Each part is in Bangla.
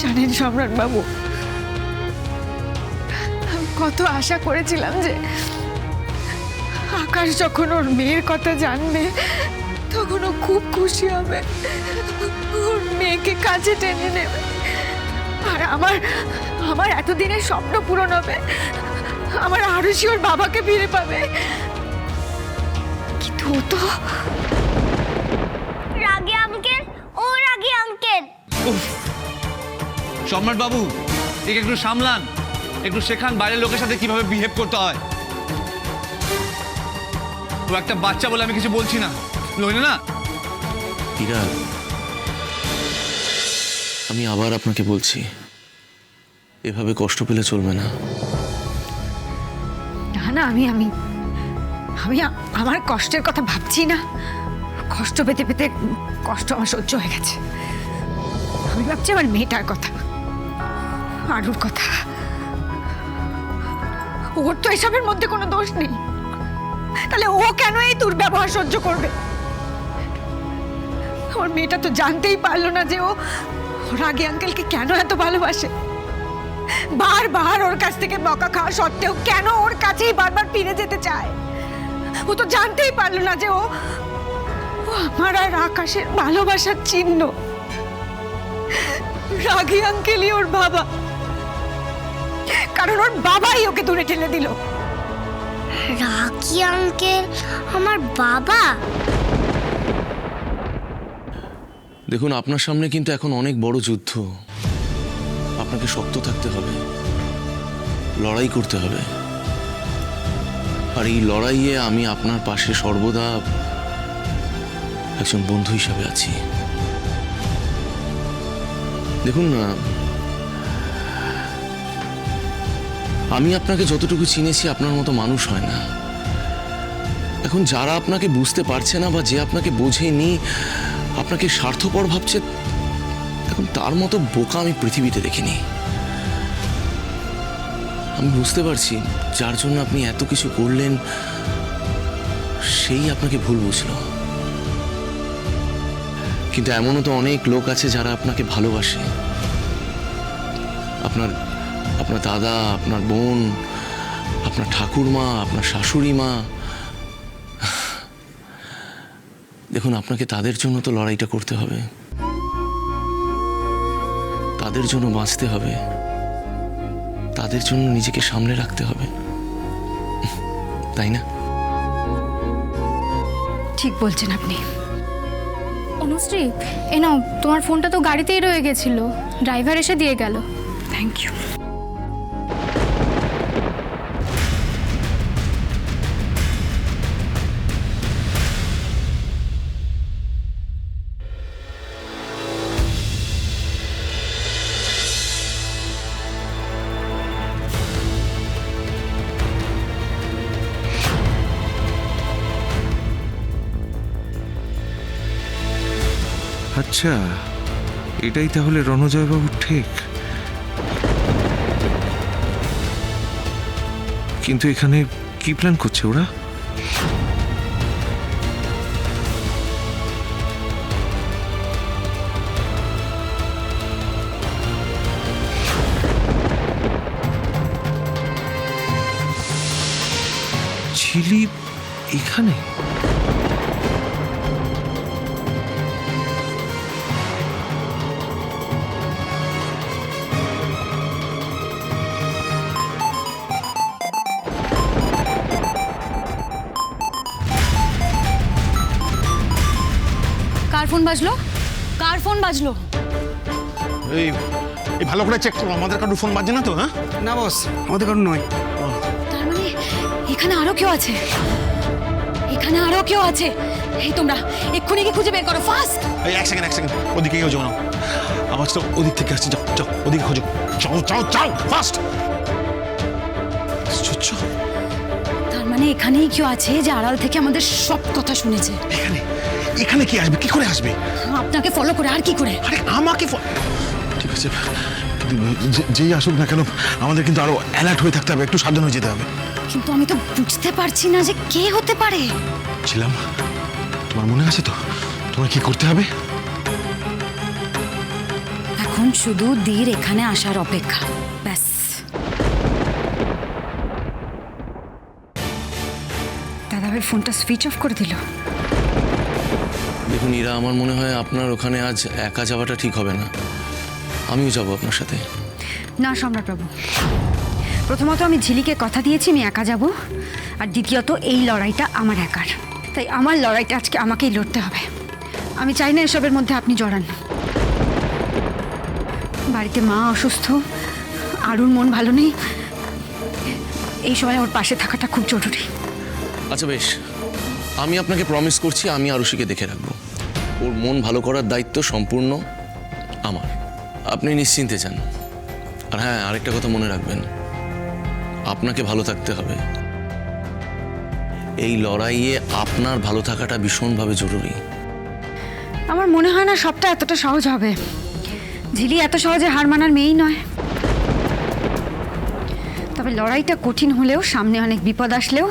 জানেন সম্রাট বাবু, আমি কত আশা করেছিলাম যে আকাশ যখন ওর মেয়ের কথা জানবে তখন ও খুব খুশি হবে, ওর মেয়েকে কাছে টেনে নেবে, আর আমার আমার এতদিনের স্বপ্ন পূরণ হবে, আমার আরুষি ওর বাবাকে ফিরে পাবে। কিন্তু ও তো রাগী আঙ্কেল, ও রাগী আঙ্কেল। সম্রাট বাবু, একে একটু সামলান, একটু শেখান বাইরের লোকের সাথে কিভাবে বিহেভ করতে হয়। ও একটা বাচ্চা বলে আমি কিছু বলছি না, নইলে না। ইরা, আমি আবার আপনাকে বলছি, এভাবে কষ্ট পেলে চলবে না। না না, আমি আমি আমি আমার কষ্টের কথা ভাবছি না। কষ্ট পেতে পেতে কষ্ট আমার সহ্য হয়ে গেছে। আমি ভাবছি আমার মেয়েটার কথা, আরুর কথা। ওর তো এসবের মধ্যে কোনো দোষ নেই, তাহলে ও কেন এই দুর্ব্যবহার সহ্য করবে? ওর মেয়েটা তো জানতেই পারলো না যে ও রাগী আঙ্কেলকে কেন এত ভালোবাসে। বারবার ওর কাছ থেকে বকা খাওয়া সত্ত্বেও কেন ওর কাছেই বারবার ফিরে যেতে চায়? ও তো জানতেই পারলো না যে ও আমার আর আকাশের ভালোবাসার চিহ্ন। রাগী আঙ্কেলই ওর বাবা, কারণ ওর বাবাই ওকে দূরে ঠেলে দিল। রাগী আঙ্কেল আমার বাবা? দেখুন, আপনার সামনে কিন্তু এখন অনেক বড় যুদ্ধ। আপনাকে শক্ত থাকতে হবে, লড়াই করতে হবে, আর এই লড়াইয়ে আমি আপনার পাশে সর্বদা একজন বন্ধু হিসাবে আছি। দেখুন না, আমি আপনাকে যতটুকু চিনেছি আপনার মতো মানুষ হয় না। এখন যারা আপনাকে বুঝতে পারছে না বা যে আপনাকে বোঝেনি, আপনাকে স্বার্থপর ভাবছে, এখন তার মতো বোকা আমি পৃথিবীতে দেখিনি। আমি বুঝতে পারছি যার জন্য আপনি এত কিছু করলেন সেই আপনাকে ভুল বুঝলো, কিন্তু এমনও তো অনেক লোক আছে যারা আপনাকে ভালোবাসে। আপনার আপনার দাদা, আপনার বোন, আপনার ঠাকুরমা, আপনার শাশুড়ি মা। দেখুন, আপনাকে তাদের জন্য তো লড়াইটা করতে হবে, তাদের জন্য বাঁচতে হবে, তাদের জন্য নিজেকে সামলে রাখতে হবে, তাই না? ঠিক বলছেন আপনি। অনুশ্রী, এ নাও, তোমার ফোনটা তো গাড়িতেই রয়ে গেছিল, ড্রাইভার এসে দিয়ে গেল। Thank you. আচ্ছা, এটাই তাহলে রণজয়বাবুর ঠিক। কিন্তু এখানে কি প্ল্যান করছে ওরা? ঝিলি এখানে? কার ফোন বাজলো? কার ফোন বাজলো? এই এই ভালো করে চেক করো, আমাদের কারোর ফোন বাজছে না তো? হ্যাঁ না বস, আমাদের কারণ নয়। তার মানে এখানে আরো কেউ আছে, এখানে আরো কেউ আছে। এই তোমরা এক্ষুনি কি খুঁজে বের করো, ফাস্ট। এই এক সেকেন্ড ওদিকে কেউ যাও না, আওয়াজ তো ওদিক থেকে আসছে। যাও যাও ওদিকে খোঁজো, যাও যাও যাও ফাস্ট। তার মানে এখানেই কেউ আছে যে আড়াল থেকে আমাদের সব কথা শুনেছে। এখানে এখানে কি আসবে? কি করে আসবে? আপনাকে ফলো করে আর কি করে? আরে আমাকে ঠিক আছে, যেই আসুক না কেন আমাদের কিন্তু আরো অ্যালার্ট হয়ে থাকতে হবে, একটু সাবধান হয়ে যেতে হবে। কিন্তু আমি তো বুঝতে পারছি না যে কে হতে পারে। ছিলাম, তোমার মনে আছে তো তোমার কি করতে হবে? এখন এখন শুধু দীর এখানে আসার অপেক্ষা, ব্যাস। দাদাভাই ফোনটা সুইচ অফ করে দিল। দেখুন ইরা, আমার মনে হয় আপনার ওখানে আজ একা যাওয়াটা ঠিক হবে না। আমিও যাব আপনার সাথে। না সম্রাটবাবু, প্রথমত আমি ঝিলিকে কথা দিয়েছি আমি একা যাব, আর দ্বিতীয়ত এই লড়াইটা আমার একার, তাই আমার লড়াইটা আজকে আমাকেই লড়তে হবে। আমি চাই না এসবের মধ্যে আপনি জড়ান। বাড়িতে মা অসুস্থ, আরুর মন ভালো নেই, এই সময় ওর পাশে থাকাটা খুব জরুরি। আচ্ছা বেশ, আমি আপনাকে প্রমিস করছি আমি আরুষিকে দেখে রাখবো। ওর মন ভালো করার দায়িত্ব সম্পূর্ণ আমার। আপনি নিশ্চিন্তে যান। আর হ্যাঁ, আরেকটা কথা মনে রাখবেন, আপনাকে ভালো থাকতে হবে। এই লড়াইয়ে আপনার ভালো থাকাটা ভীষণভাবে জরুরি। আমার মনে হয় না সবটা এতটা সহজ হবে। ঝিলি এত সহজে হার মানার মেয়েই নয়। তবে লড়াইটা কঠিন হলেও, সামনে অনেক বিপদ আসলেও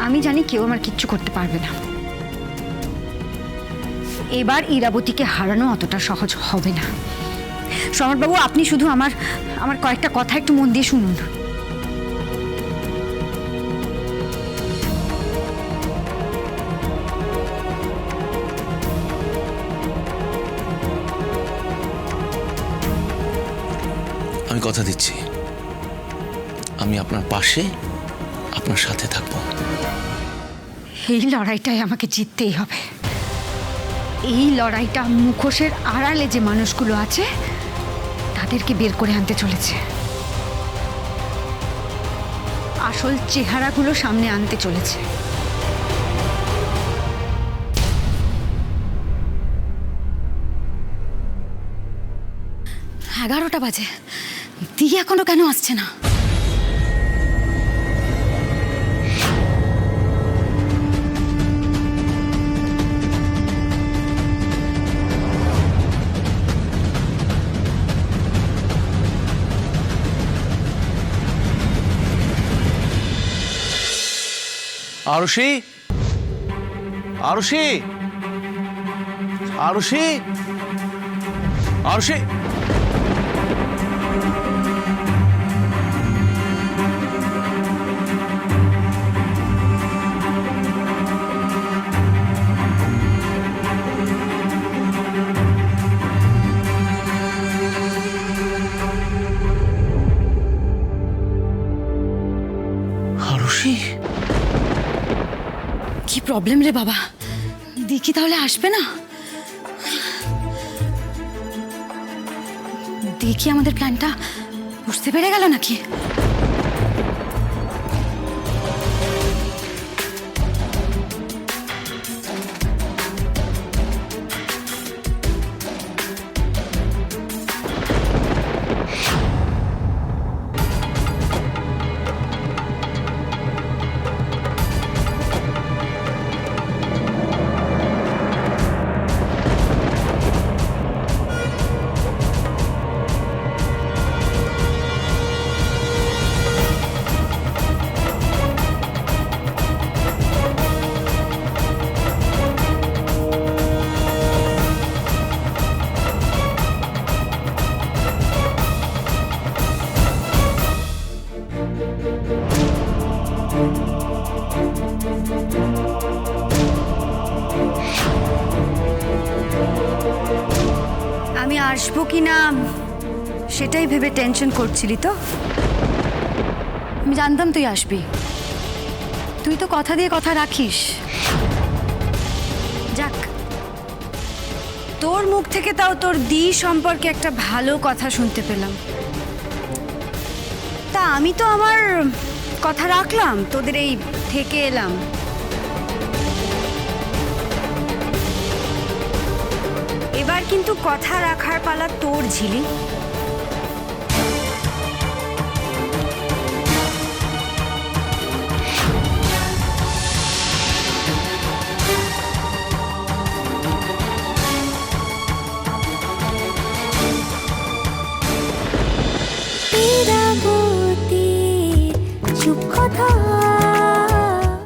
আমি জানি কেউ আমার কিচ্ছু করতে পারবে না। এবার ইরাবতীকে হারানো অতটা সহজ হবে না। সম্রাটবাবু, আপনি শুধু আমার কয়েকটা কথা একটু মন দিয়ে শুনুন। আমি কথা দিচ্ছি, আমি আপনার পাশে, আপনার সাথে থাকবো। এই লড়াইটায় আমাকে জিততেই হবে। এই লড়াইটা মুখোশের আড়ালে যে মানুষগুলো আছে তাদেরকে বের করে আনতে চলেছে, আসল চেহারাগুলো সামনে আনতে চলেছে। 11টা বাজে, দি এখনো কেন আসছে না? আরুষি, আরুষি, আরুষি, আরুষি। আরুষি, কি প্রবলেম রে বাবা? দেখি তাহলে আসবে না? দেখি আমাদের প্ল্যানটা বুঝতে পেরে গেল নাকি? আমি আসবো কি না সেটাই ভেবে টেনশন করছিলি তো? আমি জানতাম তুই আসবি, তুই তো কথা দিয়ে কথা রাখিস। যাক, তোর মুখ থেকে তাও তোর দি সম্পর্কে একটা ভালো কথা শুনতে পেলাম। তা আমি তো আমার কথা রাখলাম, তোদের এই থেকে এলাম। এবার কিন্তু কথা রাখার পালা তোর, ঝিলি।